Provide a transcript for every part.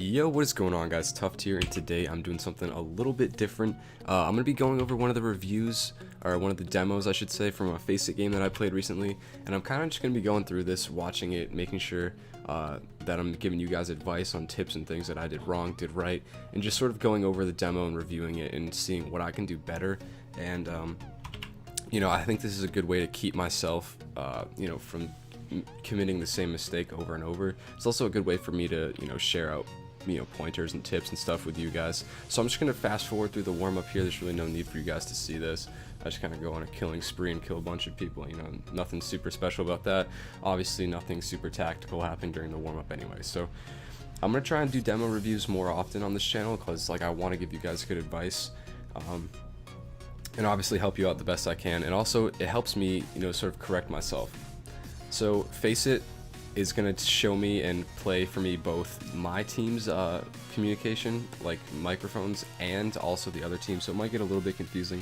Yo, what is going on, guys? Tuft here, and today I'm doing something a little bit different. I'm going to be going over one of the reviews, or one of the demos I should say, from a Faceit game that I played recently, and I'm kind of just going to be going through this, watching it, making sure that I'm giving you guys advice on tips and things that I did wrong, did right, and just sort of going over the demo and reviewing it and seeing what I can do better. And you know, I think this is a good way to keep myself from committing the same mistake over and over. It's also a good way for me to share out pointers and tips and stuff with you guys. So I'm just gonna fast forward through the warm-up here. There's really no need for you guys to see this. I just kind of go on a killing spree and kill a bunch of people. Nothing super special about that. Obviously nothing super tactical happened during the warm-up anyway. So I'm gonna try and do demo reviews more often on this channel, because I want to give you guys good advice, and obviously help you out the best I can, and also it helps me sort of correct myself. So Faceit is going to show me and play for me both my team's communication, like microphones, and also the other team, so it might get a little bit confusing,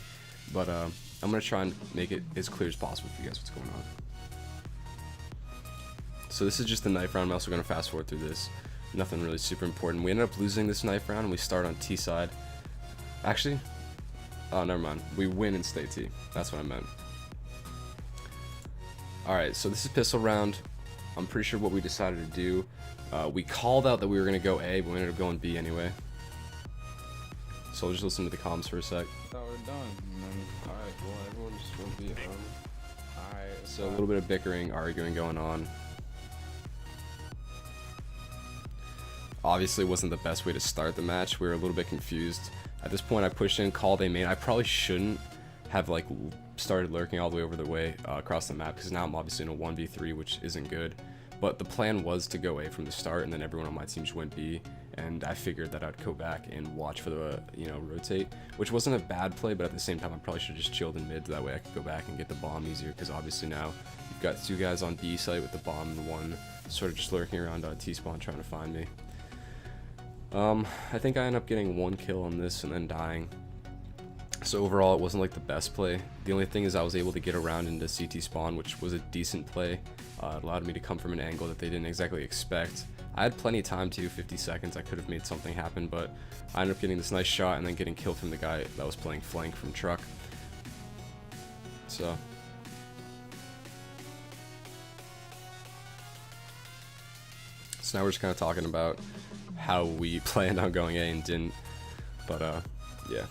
but I'm going to try and make it as clear as possible for you guys what's going on. So this is just the knife round. I'm also going to fast forward through this. Nothing really super important. We ended up losing this knife round, and we start on T side. Actually, oh, never mind. We win and stay T. That's what I meant. Alright, so this is pistol round. I'm pretty sure what we decided to do. We called out that we were going to go A, but we ended up going B anyway. So I'll just listen to the comms for a sec. Thought we're done. Alright, well, everyone just will be alright. So a little bit of bickering, arguing going on. Obviously it wasn't the best way to start the match. We were a little bit confused. At this point I pushed in, called A main. I probably shouldn't have started lurking all the way over the way across the map, because now I'm obviously in a 1v3, which isn't good. But the plan was to go A from the start, and then everyone on my team just went B, and I figured that I'd go back and watch for the rotate, which wasn't a bad play, but at the same time I probably should have just chilled in mid, that way I could go back and get the bomb easier, because obviously now you've got two guys on B site with the bomb and one sort of just lurking around T-spawn trying to find me. I think I ended up getting one kill on this and then dying. So overall it wasn't the best play. The only thing is I was able to get around into CT spawn, which was a decent play. It allowed me to come from an angle that they didn't exactly expect. I had plenty of time too, 50 seconds. I could have made something happen, but I ended up getting this nice shot and then getting killed from the guy that was playing flank from truck. So now we're just kind of talking about how we planned on going A and didn't, but yeah.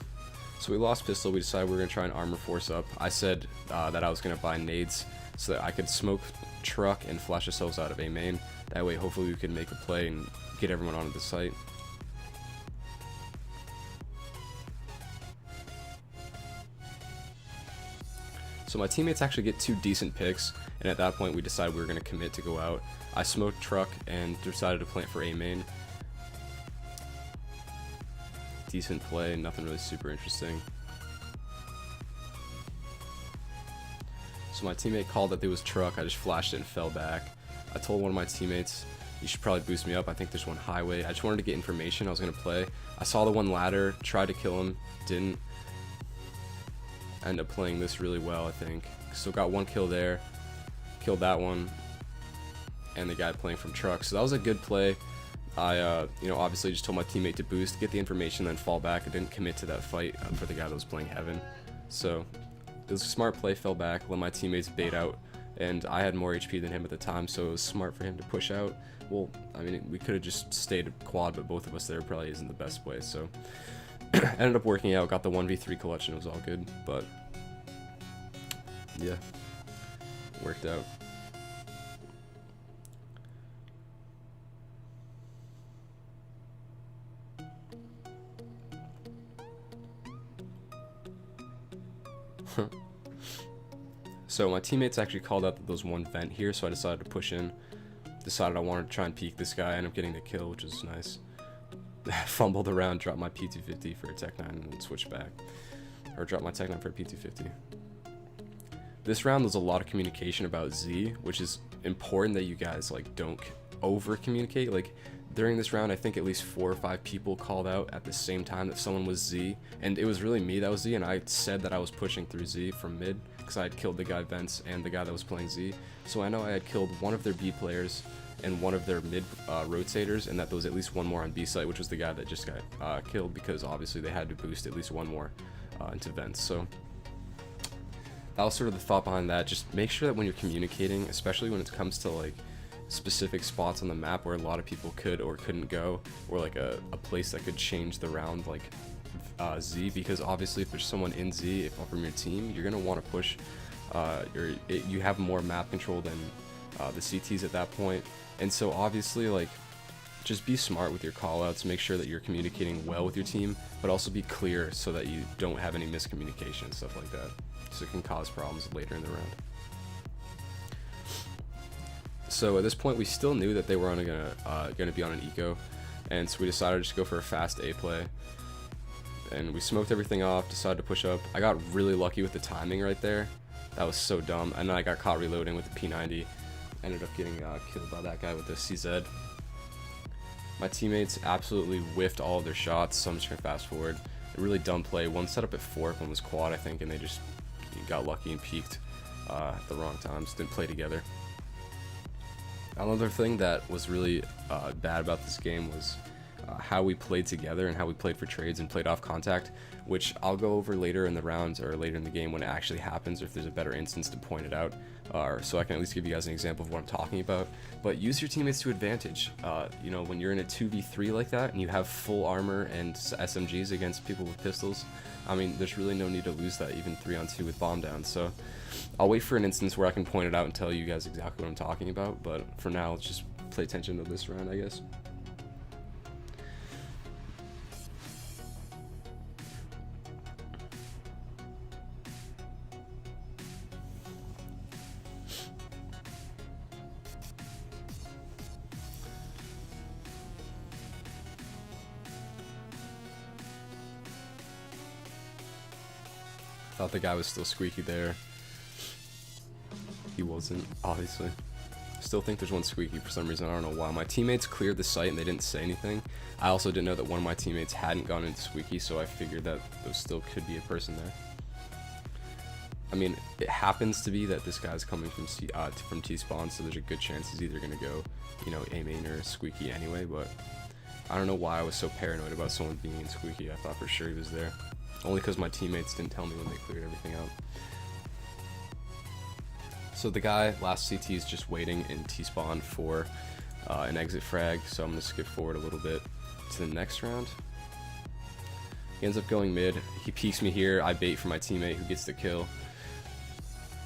So we lost pistol. We decided we were going to try and armor force up. I said that I was going to buy nades so that I could smoke truck and flash ourselves out of A main. That way hopefully we could make a play and get everyone onto the site. So my teammates actually get two decent picks, and at that point we decided we were going to commit to go out. I smoked truck and decided to plant for A main. Decent play, nothing really super interesting. So my teammate called that there was truck. I just flashed it and fell back. I told one of my teammates, you should probably boost me up. I think there's one highway. I just wanted to get information. I was going to play. I saw the one ladder, tried to kill him, didn't. I ended up playing this really well, I think. Still got one kill there. Killed that one. And the guy playing from truck. So that was a good play. I, obviously just told my teammate to boost, get the information, then fall back. I didn't commit to that fight for the guy that was playing heaven. So it was a smart play, fell back, let my teammates bait out, and I had more HP than him at the time, so it was smart for him to push out. Well, I mean, we could have just stayed quad, but both of us there probably isn't the best play, so ended up working out, got the 1v3 collection, it was all good, but yeah, worked out. So my teammates actually called out that there was one vent here, so I decided to push in. Decided I wanted to try and peek this guy. I ended up getting the kill, which was nice. Fumbled around, dropped my P250 for a Tech 9, and then switched back. Or dropped my Tech 9 for a P250. This round there's a lot of communication about Z, which is important that you guys don't over communicate. During this round, I think at least 4 or 5 people called out at the same time that someone was Z, and it was really me that was Z, and I said that I was pushing through Z from mid, because I had killed the guy Vents and the guy that was playing Z. So I know I had killed one of their B players, and one of their mid rotators, and that there was at least one more on B site, which was the guy that just got killed, because obviously they had to boost at least one more into vents. So that was sort of the thought behind that. Just make sure that when you're communicating, especially when it comes to like specific spots on the map where a lot of people could or couldn't go, or like a place that could change the round, like Z, because obviously if there's someone in Z from your team, you're gonna want to push. You have more map control than the CTs at that point, and so obviously like just be smart with your callouts. Make sure that you're communicating well with your team, but also be clear so that you don't have any miscommunication and stuff like that, so it can cause problems later in the round. So at this point, we still knew that they were gonna be on an eco, and so we decided to just go for a fast A play. And we smoked everything off, decided to push up. I got really lucky with the timing right there. That was so dumb. And then I got caught reloading with the P90. Ended up getting killed by that guy with the CZ. My teammates absolutely whiffed all of their shots, so I'm just gonna fast forward. A really dumb play. One set up at fork, one was quad, I think, and they just got lucky and peaked at the wrong times. Didn't play together. Another thing that was really bad about this game was how we played together and how we played for trades and played off contact, which I'll go over later in the rounds or later in the game when it actually happens, or if there's a better instance to point it out, so I can at least give you guys an example of what I'm talking about. But use your teammates to advantage. You know, when you're in a 2v3 like that and you have full armor and SMGs against people with pistols, I mean, there's really no need to lose that even 3-on-2 with bomb down. So I'll wait for an instance where I can point it out and tell you guys exactly what I'm talking about, but for now, let's just pay attention to this round, I guess. Thought the guy was still squeaky there. He wasn't, obviously. Still think there's one squeaky for some reason. I don't know why. My teammates cleared the site and they didn't say anything. I also didn't know that one of my teammates hadn't gone into squeaky, so I figured that there still could be a person there. I mean, it happens to be that this guy's coming from T-spawn, so there's a good chance he's either gonna go, you know, A main or squeaky anyway, but I don't know why I was so paranoid about someone being in squeaky. I thought for sure he was there. Only because my teammates didn't tell me when they cleared everything out. So the guy, last CT, is just waiting in T-spawn for an exit frag, so I'm going to skip forward a little bit to the next round. He ends up going mid. He peeks me here. I bait for my teammate who gets the kill.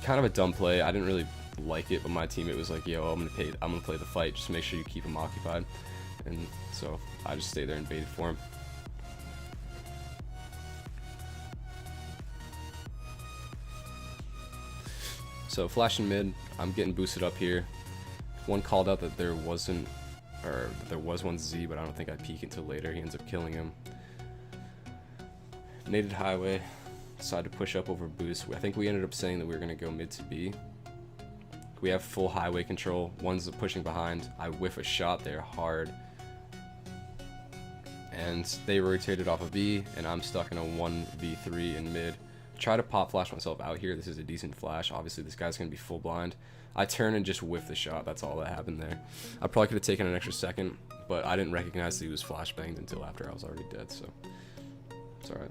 Kind of a dumb play. I didn't really like it, but my teammate was like, yo, I'm gonna play the fight. Just make sure you keep him occupied. And so I just stayed there and baited for him. So flashing mid, I'm getting boosted up here. One called out that there was one Z, but I don't think I peek until later. He ends up killing him. Naded highway, decided to push up over boost. I think we ended up saying that we were gonna go mid to B. We have full highway control. One's pushing behind. I whiff a shot there hard. And they rotated off of B, and I'm stuck in a 1v3 in mid. Try to pop flash myself out here. This is a decent flash. Obviously this guy's gonna be full blind. I turn and just whiff the shot. That's all that happened there. I probably could have taken an extra second, but I didn't recognize that he was flashbanged until after I was already dead, so it's alright.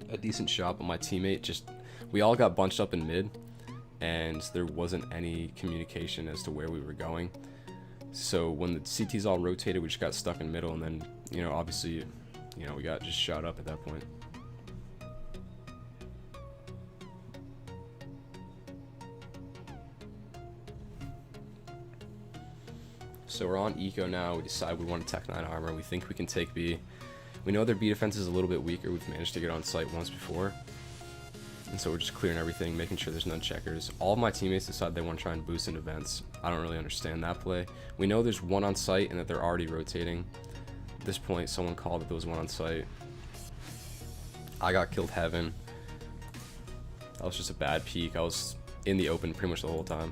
A decent shot, but my teammate we all got bunched up in mid, and there wasn't any communication as to where we were going. So when the CTs all rotated, we just got stuck in middle, and then, you know, obviously, you know, we got just shot up at that point. So we're on eco now. We decide we want to Tech 9 armor. We think we can take B. We know their B defense is a little bit weaker. We've managed to get on site once before. And so we're just clearing everything, making sure there's none checkers. All of my teammates decide they want to try and boost into vents. I don't really understand that play. We know there's one on site and that they're already rotating. At this point, someone called that there was one on site. I got killed heaven. That was just a bad peek. I was in the open pretty much the whole time.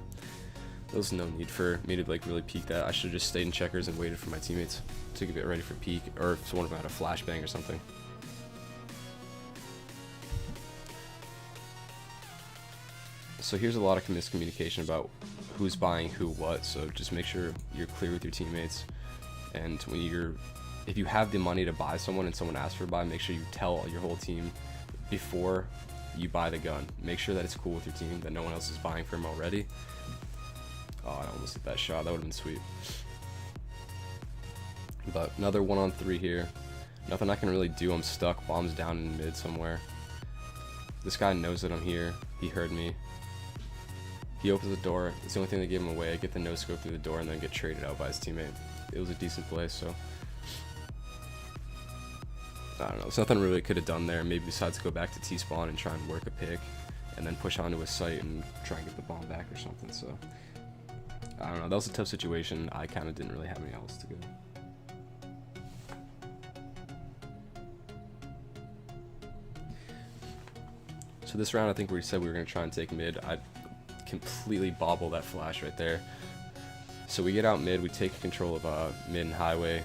There was no need for me to like really peek that. I should have just stayed in checkers and waited for my teammates to get ready for peek, or if one of them had a flashbang or something. So here's a lot of miscommunication about who's buying who what, so just make sure you're clear with your teammates. And if you have the money to buy someone and someone asks for a buy, make sure you tell your whole team before you buy the gun. Make sure that it's cool with your team, that no one else is buying for him already. Oh, I almost hit that shot. That would have been sweet. But another 1-on-3 here. Nothing I can really do. I'm stuck. Bomb's down in mid somewhere. This guy knows that I'm here. He heard me. He opens the door. It's the only thing that gave him away. I get the no-scope through the door and then get traded out by his teammate. It was a decent play, so I don't know. There's nothing really could have done there. Maybe besides go back to T-spawn and try and work a pick and then push onto a site and try and get the bomb back or something. So I don't know. That was a tough situation. I kind of didn't really have any else to go. So this round, I think we said we were going to try and take mid. I completely bobble that flash right there. So we get out mid. We take control of mid and highway.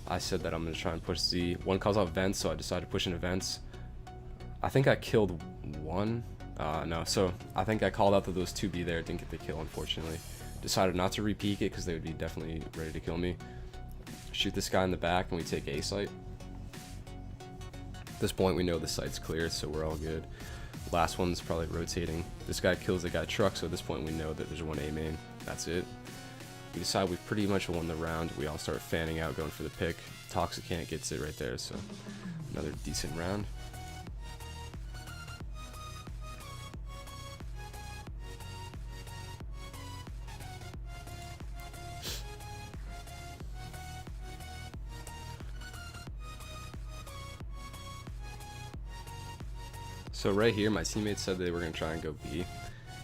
I said that I'm going to try and push Z. One calls out vents, so I decided to push into vents. I think I killed one. No, so I think I called out that those 2B there. Didn't get the kill, unfortunately. Decided not to re-peek it because they would be definitely ready to kill me. Shoot this guy in the back and we take A site. At this point, we know the site's clear, so we're all good. Last one's probably rotating. This guy kills the guy truck, so at this point we know that there's one A main. That's it. We decide we pretty much won the round. We all start fanning out, going for the pick. Toxicant gets it right there, so another decent round. So right here, my teammates said they were gonna try and go B,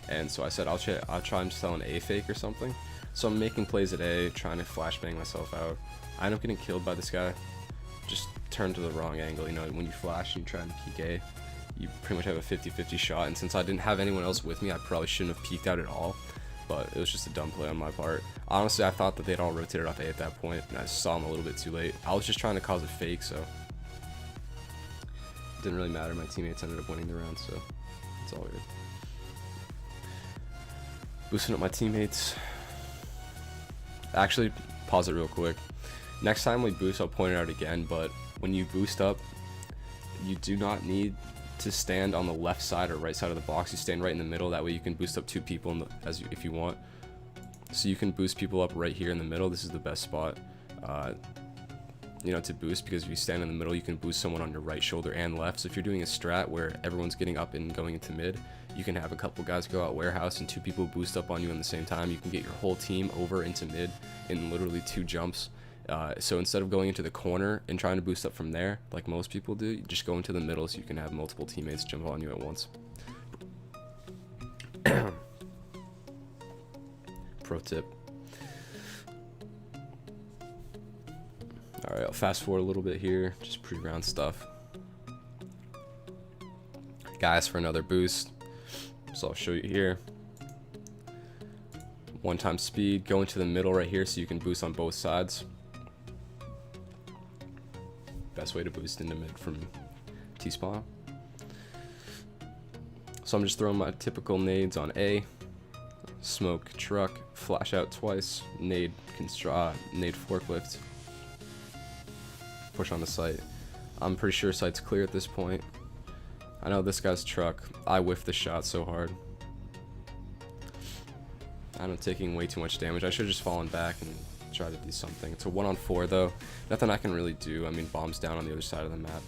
and so I said I'll try and sell an A fake or something. So I'm making plays at A, trying to flashbang myself out. I end up getting killed by this guy. Just turned to the wrong angle. You know, when you flash and you try and peek A, you pretty much have a 50-50 shot. And since I didn't have anyone else with me, I probably shouldn't have peeked out at all. But it was just a dumb play on my part. Honestly, I thought that they'd all rotated off A at that point, and I saw them a little bit too late. I was just trying to cause a fake, so it didn't really matter. My teammates ended up winning the round, so it's all good. Boosting up my teammates. Actually, pause it real quick. Next time we boost, I'll point it out again, but when you boost up, you do not need to stand on the left side or right side of the box. You stand right in the middle. That way you can boost up 2 people if you want. So you can boost people up right here in the middle. This is the best spot, you know, to boost, because if you stand in the middle, you can boost someone on your right shoulder and left. So if you're doing a strat where everyone's getting up and going into mid, you can have a couple guys go out warehouse and 2 people boost up on you at the same time. You can get your whole team over into mid in literally 2 jumps. So instead of going into the corner and trying to boost up from there, like most people do, you just go into the middle so you can have multiple teammates jump on you at once. Pro tip. Alright, I'll fast forward a little bit here, just pre-round stuff. Guys, for another boost, so I'll show you here. 1 speed, go into the middle right here so you can boost on both sides. Best way to boost into mid from T-spawn. So I'm just throwing my typical nades on A. Smoke truck, flash out twice, nade forklift. Push on the site. I'm pretty sure site's clear at this point. I know this guy's truck. I whiffed the shot so hard. I'm taking way too much damage. I should have just fallen back and tried to do something. It's a 1-on-4 though. Nothing I can really do. I mean, bomb's down on the other side of the map.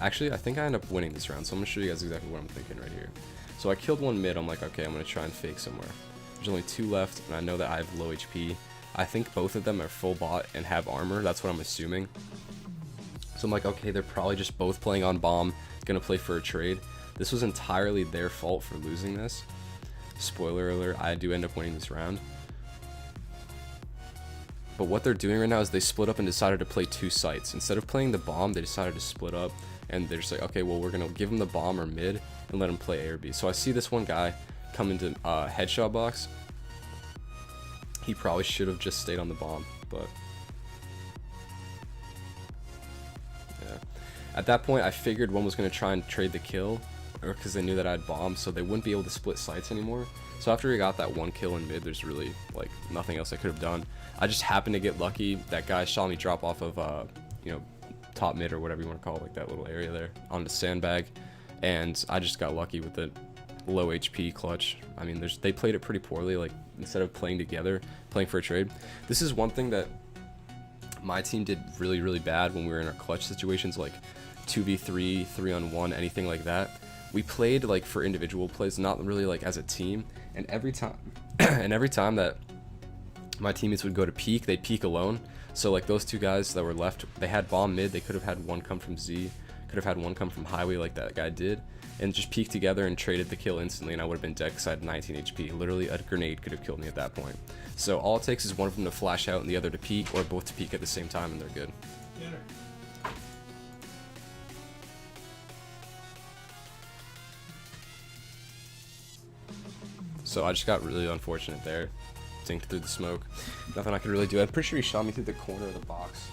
Actually, I think I end up winning this round, so I'm gonna show you guys exactly what I'm thinking right here. So I killed one mid. I'm like, okay, I'm gonna try and fake somewhere. There's only 2 left, and I know that I have low HP. I think both of them are full bot and have armor. That's what I'm assuming. So I'm like, okay, they're probably just both playing on bomb, gonna play for a trade. This was entirely their fault for losing this. Spoiler alert, I do end up winning this round. But what they're doing right now is they split up and decided to play 2 sites. Instead of playing the bomb, they decided to split up, and they're just like, okay, well, we're gonna give them the bomb or mid and let them play A or B. So I see this one guy come into headshot box. He probably should have just stayed on the bomb, but yeah. At that point, I figured one was going to try and trade the kill, or because they knew that I'd bomb, so they wouldn't be able to split sites anymore. So after we got that one kill in mid, there's really like nothing else I could have done. I just happened to get lucky. That guy saw me drop off of you know, top mid or whatever you want to call it, like that little area there, on the sandbag, and I just got lucky with the low HP clutch. I mean, they played it pretty poorly. Like, instead of playing together, playing for a trade. This is one thing that my team did really bad when we were in our clutch situations, like 2v3, 3-on-1, anything like that. We played like for individual plays, not really like as a team. And every time that my teammates would go to peek, they'd peek alone. So like those two guys that were left, they had bomb mid, they could have had one come from Z, could have had one come from highway like that guy did, and just peeked together and traded the kill instantly, and I would have been dead because I had 19 HP. Literally, a grenade could have killed me at that point. So all it takes is one of them to flash out and the other to peek, or both to peek at the same time, and they're good. So I just got really unfortunate there. Dinked through the smoke. Nothing I could really do. I'm pretty sure he shot me through the corner of the box.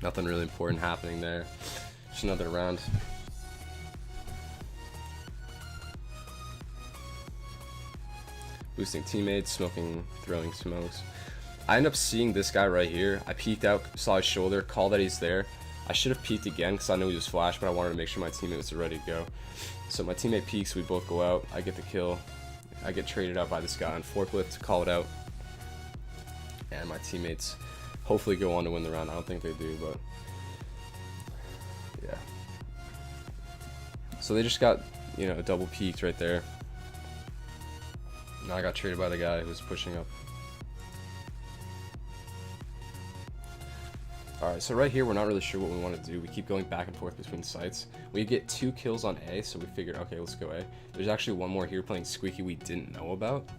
Nothing really important happening there. Just another round. Boosting teammates, smoking, throwing smokes. I end up seeing this guy right here. I peeked out, saw his shoulder, called that he's there. I should have peeked again because I knew he was flash, but I wanted to make sure my teammate was ready to go. So my teammate peeks, we both go out. I get the kill. I get traded out by this guy on forklift to call it out. And my teammates hopefully go on to win the round. I don't think they do, but yeah. So they just got, you know, double peeked right there. Now I got traded by the guy who was pushing up. Alright, so right here we're not really sure what we want to do. We keep going back and forth between sites. We get 2 kills on A, so we figured, okay, let's go A. There's actually one more here playing Squeaky we didn't know about.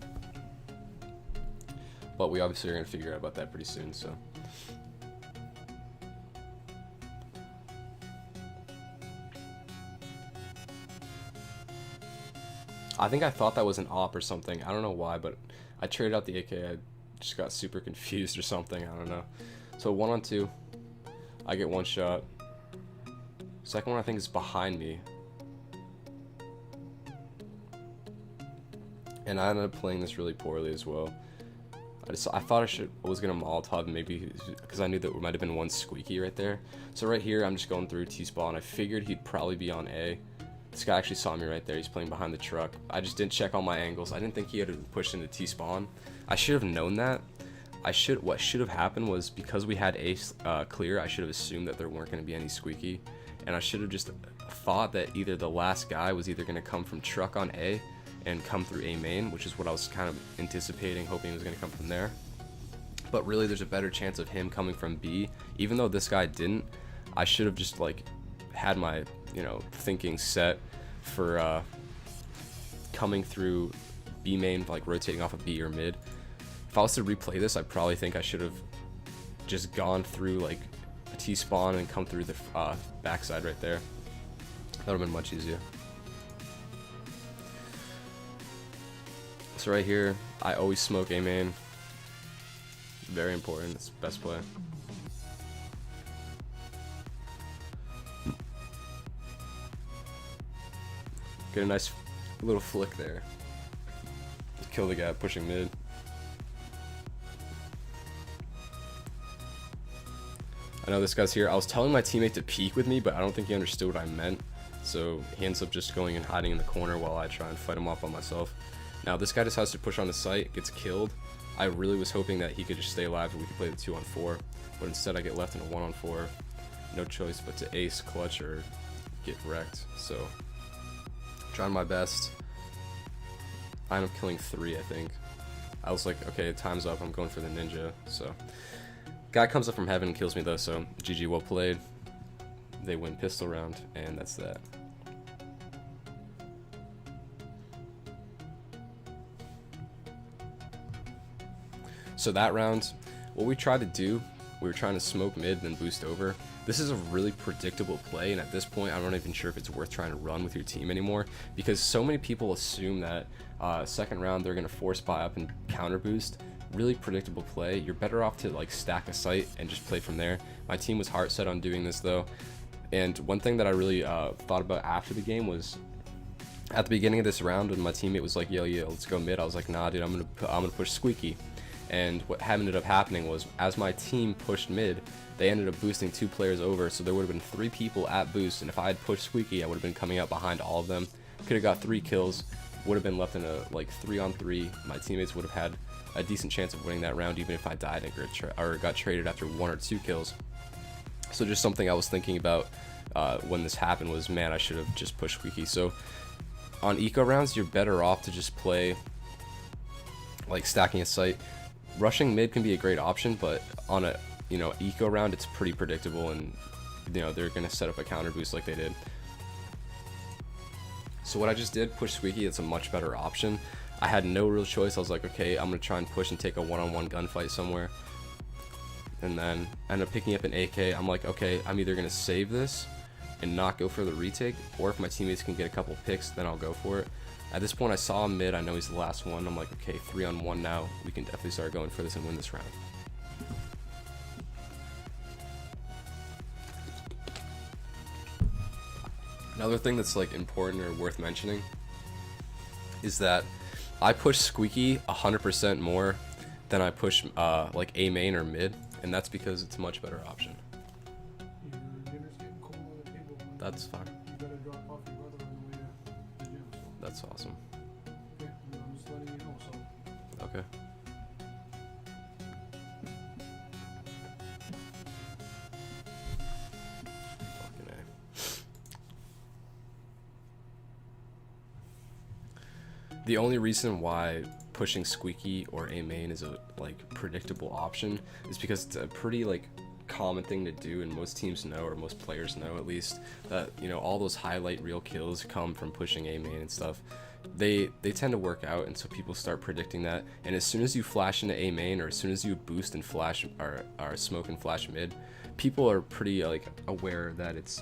But we obviously are going to figure out about that pretty soon, so. I think I thought that was an op or something. I don't know why, but I traded out the AK. I just got super confused or something. I don't know. So 1-on-2. I get one shot. Second one I think is behind me. And I ended up playing this really poorly as well. I thought I was gonna Molotov maybe because I knew that there might have been one Squeaky right there. So right here I'm just going through T-spawn. I figured he'd probably be on A. This guy actually saw me right there. He's playing behind the truck. I just didn't check all my angles. I didn't think he had pushed into T-spawn. I should have known that. What should have happened was, because we had A clear, I should have assumed that there weren't going to be any Squeaky, and I should have just thought that either the last guy was either going to come from truck on A and come through A main, which is what I was kind of anticipating, hoping it was going to come from there. But really, there's a better chance of him coming from B. Even though this guy didn't, I should have just like had my, you know, thinking set for coming through B main, like rotating off of B or mid. If I was to replay this, I probably think I should have just gone through like a T-spawn and come through the backside right there. That would have been much easier. So right here, I always smoke A main. Very important. It's the best play. Get a nice little flick there. Kill the guy pushing mid. I know this guy's here. I was telling my teammate to peek with me, but I don't think he understood what I meant. So he ends up just going and hiding in the corner while I try and fight him off by myself. Now this guy decides to push on the site, gets killed. I really was hoping that he could just stay alive and we could play the 2-on-4, but instead I get left in a 1-on-4. No choice but to ace, clutch, or get wrecked. So trying my best. I end up killing 3, I think. I was like, okay, time's up. I'm going for the ninja. So guy comes up from heaven and kills me though, so GG, well played. They win pistol round, and that's that. So that round, what we tried to do, we were trying to smoke mid and then boost over. this is a really predictable play, and at this point I'm not even sure if it's worth trying to run with your team anymore, because so many people assume that second round they're going to force buy up and counter boost. Really predictable play. You're better off to like stack a site and just play from there. My team was heart set on doing this though, and one thing that I really thought about after the game was at the beginning of this round when my teammate was like, yo, let's go mid, I was like, nah dude, I'm gonna push Squeaky. And what ended up happening was, as my team pushed mid, they ended up boosting 2 players over, so there would have been 3 people at boost, and if I had pushed Squeaky, I would have been coming out behind all of them. Could have got 3 kills, would have been left in a like 3-on-3. My teammates would have had a decent chance of winning that round, even if I died and got traded after 1 or 2 kills. So just something I was thinking about when this happened was, man, I should have just pushed Squeaky. So on eco rounds, you're better off to just play like stacking a site. Rushing mid can be a great option, but on a eco round, it's pretty predictable, and they're gonna set up a counter boost like they did. So what I just did, push Squeaky. It's a much better option. I had no real choice. I was like, okay, I'm gonna try and push and take a one-on-one gunfight somewhere, and then end up picking up an AK. I'm like, okay, I'm either gonna save this and not go for the retake, or if my teammates can get a couple picks, then I'll go for it. At this point, I saw him mid. I know he's the last one. I'm like, okay, 3-on-1 now. We can definitely start going for this and win this round. Another thing that's like important or worth mentioning is that I push Squeaky 100% more than I push like A main or mid, and that's because it's a much better option. Your dinner's getting cold on the table. That's fine. You gotta drop off your brother on the way to the gym. So. That's awesome. Okay, I'm just letting you know. So. Okay. Fucking A. The only reason why pushing Squeaky or A main is a like predictable option is because it's a pretty like common thing to do, and most teams know, or most players know at least, that all those highlight reel kills come from pushing A main and stuff. They tend to work out, and so people start predicting that, and as soon as you flash into A main, or as soon as you boost and flash or smoke and flash mid, people are pretty like aware that it's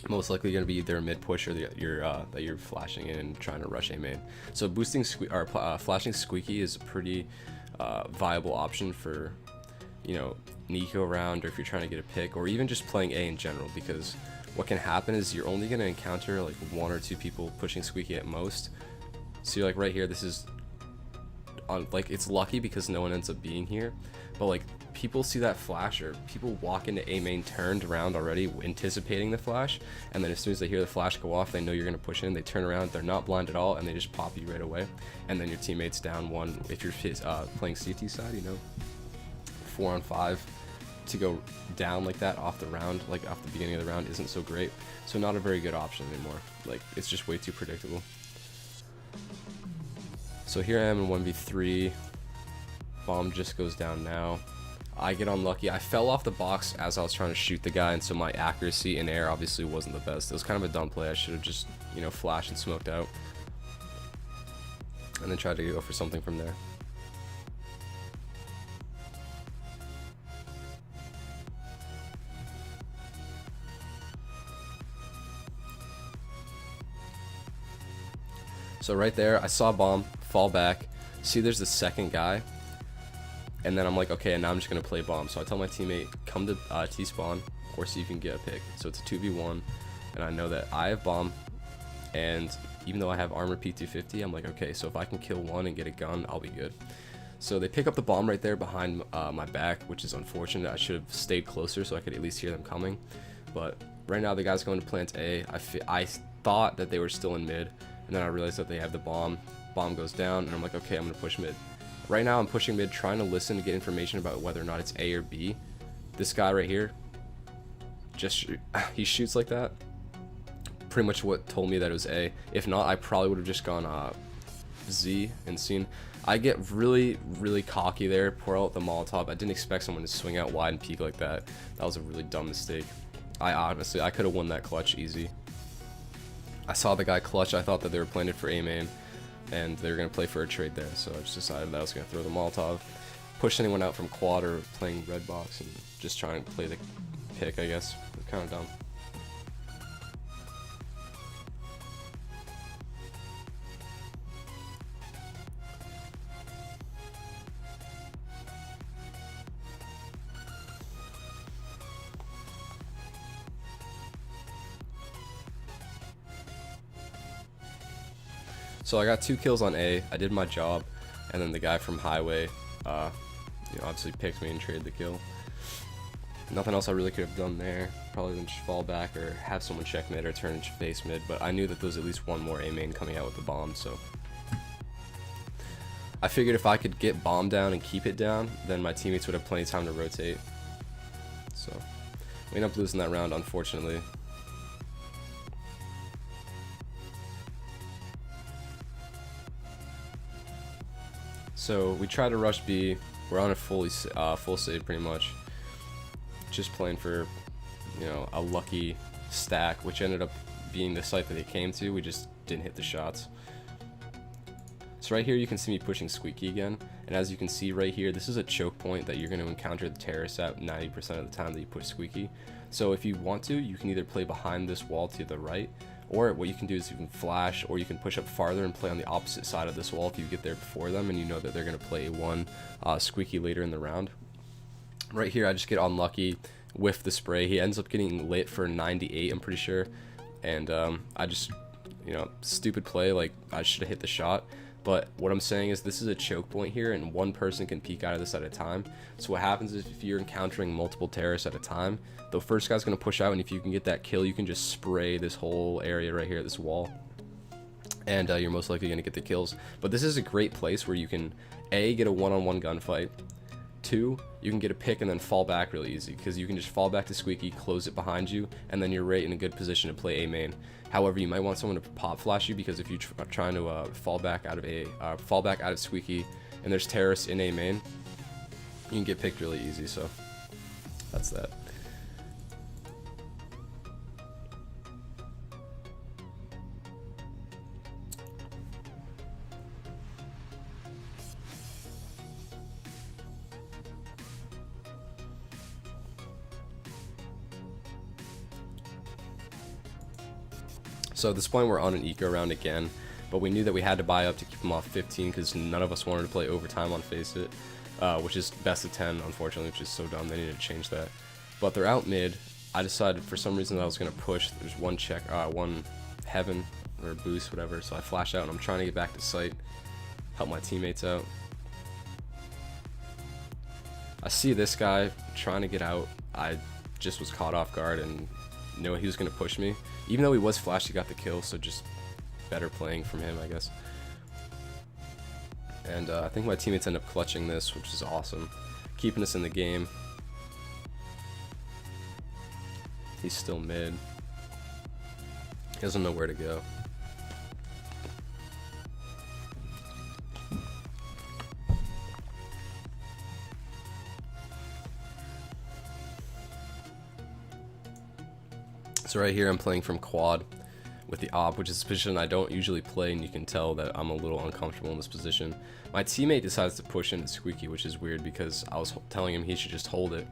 most likely going to be either a mid push or that you're flashing in and trying to rush A main. So boosting flashing Squeaky is a pretty viable option for an eco round, or if you're trying to get a pick, or even just playing A in general, because what can happen is you're only going to encounter like 1 or 2 people pushing Squeaky at most. So you're like right here, this is on like, it's lucky because no one ends up being here, but like people see that flash, or people walk into A main turned around already anticipating the flash, and then as soon as they hear the flash go off, they know you're going to push in, they turn around, they're not blind at all, and they just pop you right away, and then your teammate's down 1. If you're playing CT side, 4-on-5 to go down like that off the round, like off the beginning of the round, isn't so great. So not a very good option anymore. Like, it's just way too predictable. So here I am in 1v3. Bomb just goes down now. I get unlucky. I fell off the box as I was trying to shoot the guy, and so my accuracy in air obviously wasn't the best. It was kind of a dumb play. I should have just, flashed and smoked out, and then tried to go for something from there. So right there, I saw bomb, fall back, see there's the second guy, and then I'm like, okay, and now I'm just gonna play bomb. So I tell my teammate, come to T-spawn, or see if you can get a pick. So it's a 2v1, and I know that I have bomb, and even though I have armor P250, I'm like, okay, so if I can kill one and get a gun, I'll be good. So they pick up the bomb right there behind my back, which is unfortunate. I should have stayed closer so I could at least hear them coming. But right now the guy's going to plant A. I thought that they were still in mid, and then I realized that they have the bomb. Bomb goes down, and I'm like, okay, I'm gonna push mid. Right now I'm pushing mid, trying to listen to get information about whether or not it's A or B. This guy right here, he shoots like that. Pretty much what told me that it was A. If not, I probably would have just gone Z and seen. I get really, really cocky there, pour out the Molotov. I didn't expect someone to swing out wide and peek like that. That was a really dumb mistake. I could have won that clutch easy. I saw the guy clutch. I thought that they were planted for A main, and they were going to play for a trade there, so I just decided that I was going to throw the Molotov, push anyone out from quad or playing red box, and just try and play pick, I guess. Kind of dumb. So I got 2 kills on A. I did my job, and then the guy from Highway, obviously picked me and traded the kill. Nothing else I really could have done there. Probably than just fall back or have someone check mid or turn into face mid. But I knew that there was at least one more A main coming out with the bomb, so I figured if I could get bomb down and keep it down, then my teammates would have plenty of time to rotate. So we ended up losing that round, unfortunately. So we try to rush B. We're on a full save pretty much. Just playing for, a lucky stack, which ended up being the site that it came to. We just didn't hit the shots. So right here you can see me pushing Squeaky again, and as you can see right here, this is a choke point that you're going to encounter the terrorists at 90% of the time that you push Squeaky. So if you want to, you can either play behind this wall to the right, or what you can do is you can flash, or you can push up farther and play on the opposite side of this wall if you get there before them and you know that they're going to play one Squeaky later in the round. Right here I just get unlucky, whiff the spray. He ends up getting lit for 98, I'm pretty sure, and I just, stupid play, like I should have hit the shot. But what I'm saying is this is a choke point here, and one person can peek out of this at a time. So what happens is if you're encountering multiple terrorists at a time, the first guy's going to push out, and if you can get that kill, you can just spray this whole area right here at this wall, and you're most likely going to get the kills. But this is a great place where you can A, get a one-on-one gunfight, 2, you can get a pick and then fall back really easy, because you can just fall back to Squeaky, close it behind you, and then you're right in a good position to play A main. However, you might want someone to pop flash you, because if you are trying to fall back out of Squeaky, and there's terrorists in A main, you can get picked really easy. So that's that. So at this point we're on an eco round again, but we knew that we had to buy up to keep them off 15 because none of us wanted to play overtime on Faceit, which is best of 10 unfortunately, which is so dumb. They needed to change that. But they're out mid. I decided for some reason that I was going to push. There's one heaven or boost, whatever, so I flash out and I'm trying to get back to site, help my teammates out. I see this guy trying to get out. I just was caught off guard and knew he was going to push me. Even though he was flashed, he got the kill, so just better playing from him, I guess. And I think my teammates end up clutching this, which is awesome, keeping us in the game. He's still mid. He doesn't know where to go. So right here I'm playing from quad with the op, which is a position I don't usually play, and you can tell that I'm a little uncomfortable in this position. My teammate decides to push into Squeaky, which is weird because I was telling him he should just hold it.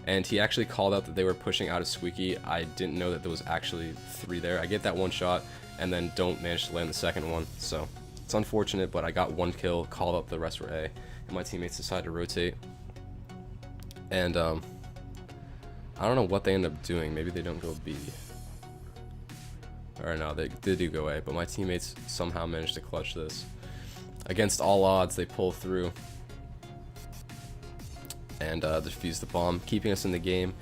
And he actually called out that they were pushing out of Squeaky. I didn't know that there was actually 3 there. I get that one shot and then don't manage to land the second one. So it's unfortunate, but I got 1 kill, called up, the rest were A. And my teammates decided to rotate. And I don't know what they end up doing. Maybe they don't go B. Or no, they do go A, but my teammates somehow managed to clutch this. Against all odds, they pull through and defuse the bomb, keeping us in the game.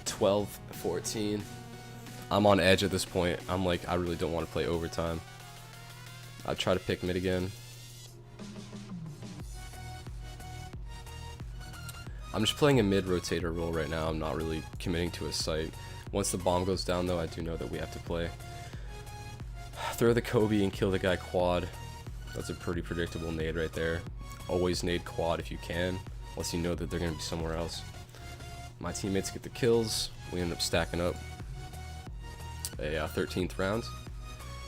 12-14. I'm on edge at this point. I'm like, I really don't want to play overtime. I try to pick mid again. I'm just playing a mid rotator role right now. I'm not really committing to a site. Once the bomb goes down though, I do know that we have to play. Throw the Kobe and kill the guy quad. That's a pretty predictable nade right there. Always nade quad if you can, unless you know that they're going to be somewhere else. My teammates get the kills. We end up stacking up a 13th round.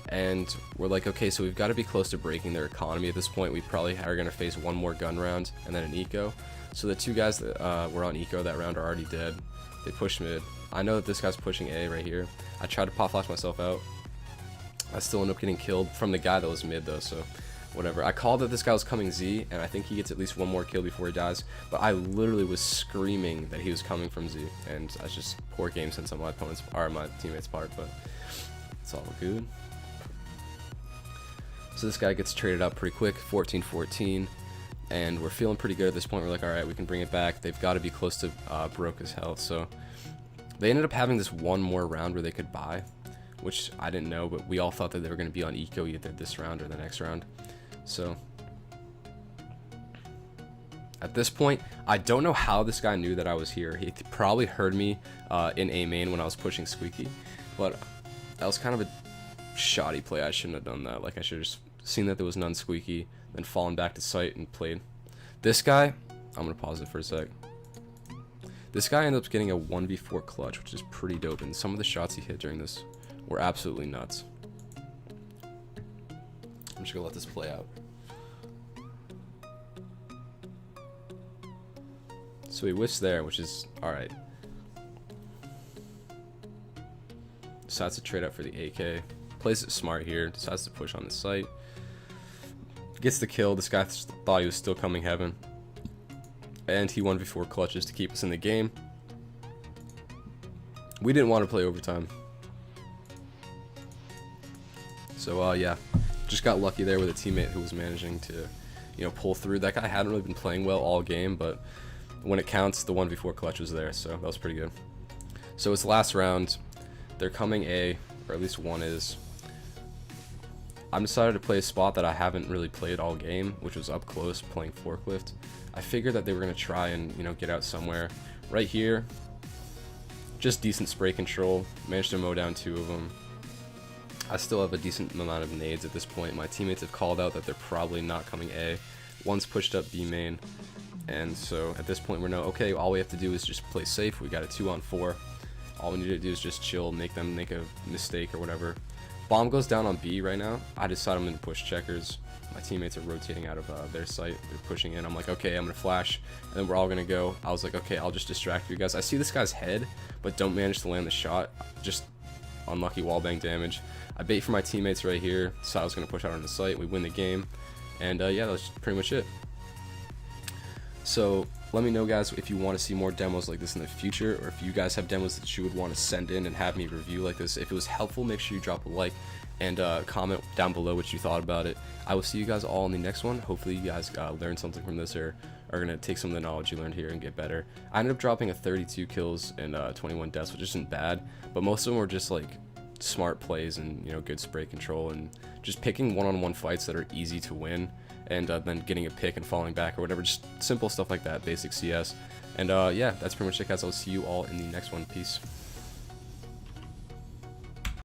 And we're like, okay, so we've got to be close to breaking their economy at this point. We probably are going to face 1 more gun round and then an eco. So the 2 guys that were on eco that round are already dead. They push mid. I know that this guy's pushing A right here. I tried to pop flash myself out. I still end up getting killed from the guy that was mid though, so whatever. I called that this guy was coming Z, and I think he gets at least one more kill before he dies, but I literally was screaming that he was coming from Z, and that's just poor game sense on my opponent's or my teammate's part, but it's all good. So this guy gets traded up pretty quick, 14-14, and we're feeling pretty good at this point. We're like, alright, we can bring it back. They've got to be close to broke as hell, so they ended up having this one more round where they could buy, which I didn't know, but we all thought that they were going to be on eco either this round or the next round. So at this point, I don't know how this guy knew that I was here. He probably heard me in A main when I was pushing Squeaky, but that was kind of a shoddy play. I shouldn't have done that. Like, I should have just seen that there was none Squeaky, then fallen back to site and played. This guy, I'm going to pause it for a sec. This guy ended up getting a 1v4 clutch, which is pretty dope, and some of the shots he hit during this were absolutely nuts. I'm just gonna let this play out. So he whiffs there, which is alright. Decides to trade up for the AK. Plays it smart here. Decides to push on the site. Gets the kill. This guy thought he was still coming heaven. And he 1v4 clutches to keep us in the game. We didn't want to play overtime. So yeah, just got lucky there with a teammate who was managing to, you know, pull through. That guy hadn't really been playing well all game, but when it counts, the 1v4 clutch was there, so that was pretty good. So it's last round. They're coming A, or at least one is. I'm decided to play a spot that I haven't really played all game, which was up close playing forklift. I figured that they were gonna try and, you know, get out somewhere. Right here, just decent spray control. Managed to mow down 2 of them. I still have a decent amount of nades at this point. My teammates have called out that they're probably not coming A. One's pushed up B main. And so at this point we know, okay, all we have to do is just play safe. We got a 2-on-4. All we need to do is just chill, make them make a mistake or whatever. Bomb goes down on B right now. I decide I'm going to push checkers. My teammates are rotating out of their site. They're pushing in. I'm like, okay, I'm going to flash. And then we're all going to go. I was like, okay, I'll just distract you guys. I see this guy's head, but don't manage to land the shot. Just unlucky wallbang damage. I bait for my teammates right here, so I was going to push out on the site. We win the game, and yeah, that's pretty much it. So let me know, guys, if you want to see more demos like this in the future, or if you guys have demos that you would want to send in and have me review like this. If it was helpful, make sure you drop a like and comment down below what you thought about it. I will see you guys all in the next one. Hopefully you guys learned something from this, or are going to take some of the knowledge you learned here and get better. I ended up dropping a 32 kills and 21 deaths, which isn't bad, but most of them were just like smart plays and, you know, good spray control and just picking one-on-one fights that are easy to win, and then getting a pick and falling back or whatever. Just simple stuff like that, basic CS. And yeah, that's pretty much it, guys. I'll see you all in the next one. Peace.